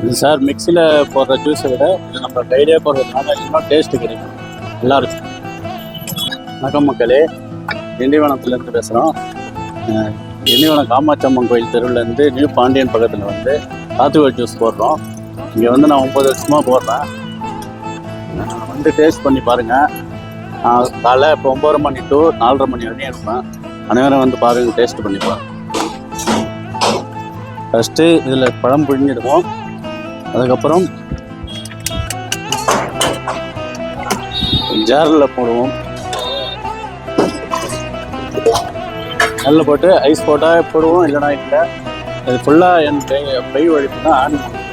இது சார் மிக்சியில் போடுற ஜூஸை விட இது நம்ம கையிலே போடுறதுனால இன்னும் டேஸ்ட்டு கிடைக்கும் எல்லாருக்கும். வணக்கம் மக்களே, திண்டிவனத்துலேருந்து பேசுகிறோம். திண்டிவனம் காமாட்சம்மன் கோயில் தெருவிலேருந்து நியூ பாண்டியன் பக்கத்தில் வந்து சாத்துக்குடி ஜூஸ் போடுறோம். இங்கே வந்து நான் 9 வருஷமாக போடுறேன். வந்து டேஸ்ட் பண்ணி பாருங்கள். காலை இப்போ 9:30 மணி to 4:30 மணி வரையும் இருப்பேன். அனைவரும் வந்து பாருங்கள், டேஸ்ட் பண்ணி பாருங்கள். ஃபஸ்ட்டு இதில் பழம் புழிஞ்சிடுவோம். அதுக்கப்புறம் ஜாரில் போடுவோம். நெல்லில் போட்டு ஐஸ் போட்டால் போடுவோம், இல்லைனா இல்லை. அது ஃபுல்லாக என் கை வழிப்பு தான் ஆன் பண்ணுவோம்.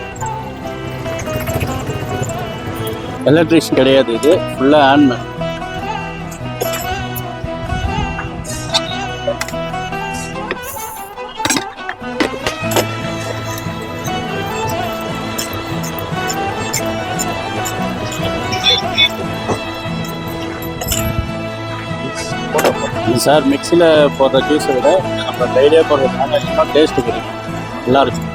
எலக்ட்ரிஷியன் கிடையாது, இது ஃபுல்லாக ஆன் பண்ணு. சார் மிக்சியில் போடுற ஜூஸை விட நம்ம கையிலே போடுறதுனால இன்னும் டேஸ்ட்டு கிடைக்கும் எல்லாருக்கும்.